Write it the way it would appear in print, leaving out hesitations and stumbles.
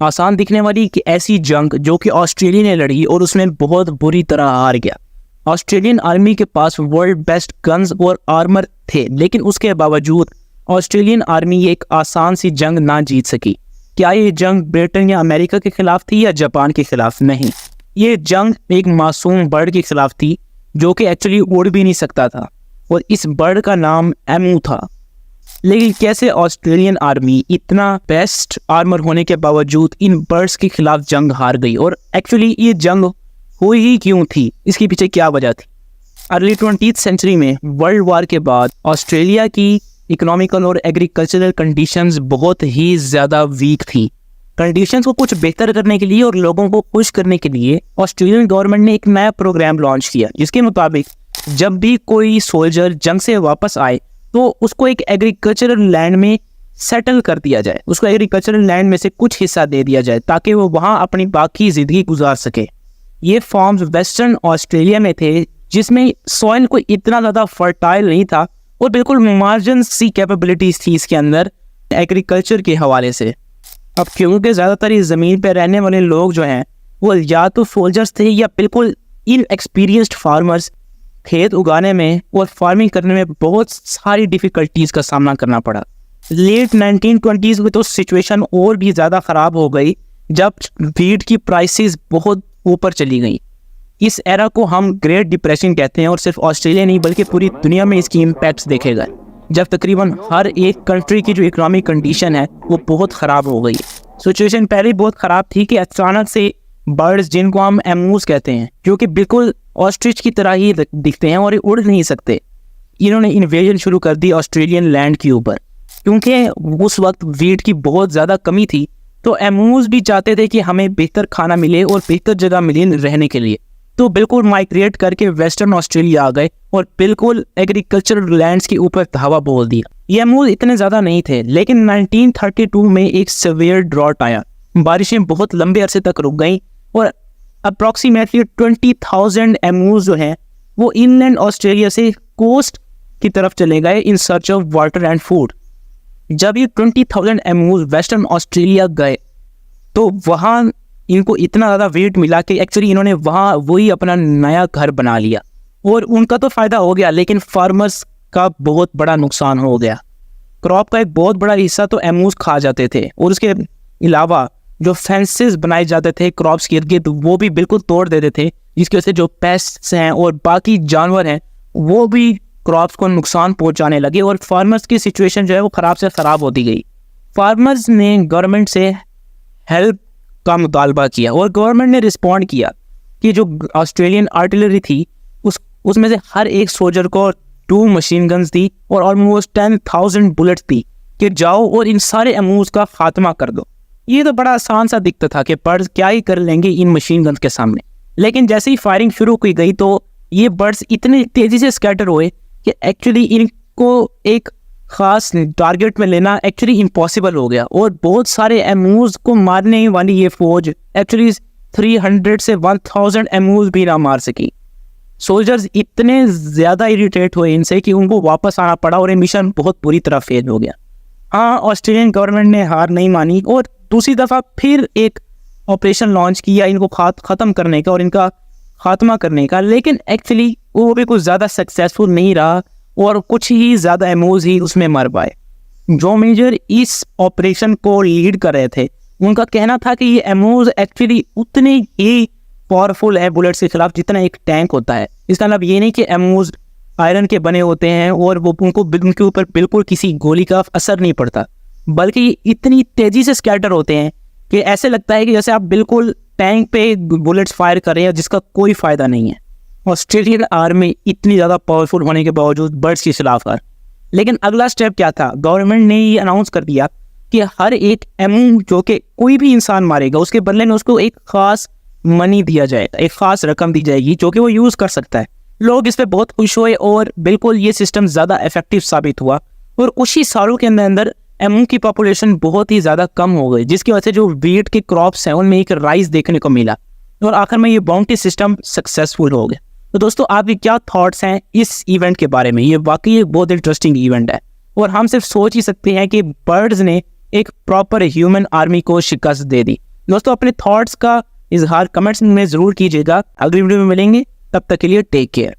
आसान दिखने वाली कि ऐसी जंग जो कि ऑस्ट्रेलिया ने लड़ी और उसमें बहुत बुरी तरह हार गया। ऑस्ट्रेलियन आर्मी के पास वर्ल्ड बेस्ट गन्स और आर्मर थे, लेकिन उसके बावजूद ऑस्ट्रेलियन आर्मी ये एक आसान सी जंग ना जीत सकी। क्या ये जंग ब्रिटेन या अमेरिका के खिलाफ थी या जापान के खिलाफ? नहीं, ये जंग एक मासूम बर्ड के खिलाफ थी जो कि एक्चुअली उड़ भी नहीं सकता था, और इस बर्ड का नाम एमू था। लेकिन कैसे ऑस्ट्रेलियन आर्मी इतना बेस्ट आर्मर होने के बावजूद इन बर्ड्स के खिलाफ जंग हार गई, और एक्चुअली ये जंग हुई ही क्यों थी, इसके पीछे क्या वजह थी? अर्ली 20th सेंचुरी में वर्ल्ड वार के बाद ऑस्ट्रेलिया की इकोनॉमिकल और एग्रीकल्चरल कंडीशंस बहुत ही ज़्यादा वीक थी। कंडीशंस को कुछ बेहतर करने के लिए और लोगों को खुश करने के लिए ऑस्ट्रेलियन गवर्नमेंट ने एक नया प्रोग्राम लॉन्च किया, जिसके मुताबिक जब भी कोई सोल्जर जंग से वापस आए तो उसको एक एग्रीकल्चरल लैंड में सेटल कर दिया जाए, उसको एग्रीकल्चरल लैंड में से कुछ हिस्सा दे दिया जाए ताकि वो वहाँ अपनी बाकी ज़िंदगी गुजार सके। ये फार्म्स वेस्टर्न ऑस्ट्रेलिया में थे, जिसमें सॉइल कोई इतना ज़्यादा फर्टाइल नहीं था और बिल्कुल मार्जिन सी कैपेबिलिटीज़ थी इसके अंदर एग्रीकल्चर के हवाले से। अब क्योंकि ज़्यादातर इस ज़मीन पर रहने वाले लोग जो हैं वो या तो सोल्जर्स थे या बिल्कुल इनएक्सपीरियंस्ड फार्मर्स, खेत उगाने में और फार्मिंग करने में बहुत सारी डिफ़िकल्टीज़ का सामना करना पड़ा। लेट 1920s में तो सिचुएशन और भी ज़्यादा ख़राब हो गई जब वीट की प्राइसेस बहुत ऊपर चली गई। इस एरा को हम ग्रेट डिप्रेशन कहते हैं, और सिर्फ ऑस्ट्रेलिया नहीं बल्कि पूरी दुनिया में इसकी इम्पैक्ट्स देखे गए, जब तकरीबन हर एक कंट्री की जो इकोनॉमिक कंडीशन है वो बहुत ख़राब हो गई। सिचुएशन पहले ही बहुत ख़राब थी कि अचानक से बर्ड्स, जिनको हम एमूज कहते हैं, जो कि बिल्कुल ऑस्ट्रिच की तरह ही दिखते हैं और ये उड़ नहीं सकते, इन्होंने इन्वेजन शुरू कर दी ऑस्ट्रेलियन लैंड के ऊपर। क्योंकि उस वक्त वीट की बहुत ज़्यादा कमी थी तो एमूज भी चाहते थे कि हमें बेहतर खाना मिले और बेहतर जगह मिले रहने के लिए, तो बिल्कुल माइग्रेट करके वेस्टर्न ऑस्ट्रेलिया आ गए और बिल्कुल एग्रीकल्चरल लैंड्स के ऊपर धावा बोल दिया। ये एमूज इतने ज़्यादा नहीं थे, लेकिन 1932 में एक सीवियर ड्रॉट आया, बारिशें बहुत लंबे अरसे तक रुक गई और अप्रॉक्सीमेटली 20,000 एमूज जो हैं वो इनलैंड ऑस्ट्रेलिया से कोस्ट की तरफ चले गए in search of water and food. जब ये 20,000 एमूज वेस्टर्न ऑस्ट्रेलिया गए तो वहाँ इनको इतना ज़्यादा वेट मिला कि एक्चुअली इन्होंने वहाँ वही अपना नया घर बना लिया, और उनका तो फ़ायदा हो गया लेकिन फार्मर्स का बहुत बड़ा नुकसान हो गया। क्रॉप का एक बहुत बड़ा हिस्सा तो एमूज खा जाते थे, और उसके अलावा जो फेंसेस बनाए जाते थे क्रॉप्स के इर्द-गिर्द वो भी बिल्कुल तोड़ देते थे, जिसकी वजह से जो पेस्ट्स हैं और बाकी जानवर हैं वो भी क्रॉप्स को नुकसान पहुंचाने लगे, और फार्मर्स की सिचुएशन जो है वो ख़राब से ख़राब होती गई। फार्मर्स ने गवर्नमेंट से हेल्प का मुतालबा किया और गवर्नमेंट ने रिस्पॉन्ड किया कि जो ऑस्ट्रेलियन आर्टिलरी थी उसमें से हर एक सोल्जर को 2 मशीन गन्स दी और ऑलमोस्ट 10,000 बुलेट्स दी कि जाओ और इन सारे एमूज का खात्मा कर दो। ये तो बड़ा आसान सा दिखता था कि बर्ड्स क्या ही कर लेंगे इन मशीन गन्स के सामने, लेकिन जैसे ही फायरिंग शुरू की गई तो ये बर्ड्स इतने तेज़ी से स्कैटर हुए कि एक्चुअली इनको एक ख़ास टारगेट में लेना एक्चुअली इम्पॉसिबल हो गया, और बहुत सारे एमूज को मारने वाली ये फ़ौज एक्चुअली 300 से 1000 एमूज भी ना मार सकी। सोल्जर्स इतने ज़्यादा इरिटेट हुए इनसे कि उनको वापस आना पड़ा और ये मिशन बहुत बुरी तरह फेल हो गया। हाँ, ऑस्ट्रेलियन गवर्नमेंट ने हार नहीं मानी और दूसरी दफ़ा फिर एक ऑपरेशन लॉन्च किया इनको ख़त्म करने का और इनका खात्मा करने का, लेकिन एक्चुअली वो भी कुछ ज़्यादा सक्सेसफुल नहीं रहा और कुछ ही ज़्यादा एमूज ही उसमें मर पाए। जो मेजर इस ऑपरेशन को लीड कर रहे थे उनका कहना था कि ये एमूज एक्चुअली उतने ही पावरफुल है बुलेट्स के खिलाफ जितना एक टैंक होता है। इसका मतलब ये नहीं कि एमूज आयरन के बने होते हैं और वो उनके ऊपर बिल्कुल किसी गोली का असर नहीं पड़ता, बल्कि ये इतनी तेज़ी से स्कैटर होते हैं कि ऐसे लगता है कि जैसे आप बिल्कुल टैंक पे बुलेट्स फायर कर रहे हैं जिसका कोई फ़ायदा नहीं है। ऑस्ट्रेलियन आर्मी इतनी ज़्यादा पावरफुल होने के बावजूद बर्ड्स के खिलाफ हार। लेकिन अगला स्टेप क्या था? गवर्नमेंट ने ये अनाउंस कर दिया कि हर एक एमू जो कि कोई भी इंसान मारेगा उसके बदले में उसको एक ख़ास मनी दिया जाएगा, एक ख़ास रकम दी जाएगी जो कि वो यूज़ कर सकता है। लोग इस पर बहुत खुश हुए और बिल्कुल ये सिस्टम ज़्यादा इफेक्टिव साबित हुआ और कुछ ही सालों के अंदर एमू की पॉपुलेशन बहुत ही ज़्यादा कम हो गई, जिसकी वजह से जो वीट के क्रॉप्स हैं उनमें एक राइज देखने को मिला और आखिर में ये बाउंटी सिस्टम सक्सेसफुल हो गया। तो दोस्तों, आपके क्या थॉट्स हैं इस इवेंट के बारे में? ये वाकई एक बहुत इंटरेस्टिंग इवेंट है और हम सिर्फ सोच ही सकते हैं कि बर्ड्स ने एक प्रॉपर ह्यूमन आर्मी को शिकस्त दे दी। दोस्तों अपने थॉट्स का इजहार कमेंट्स में ज़रूर कीजिएगा। अगली वीडियो में मिलेंगे, तब तक के लिए टेक केयर।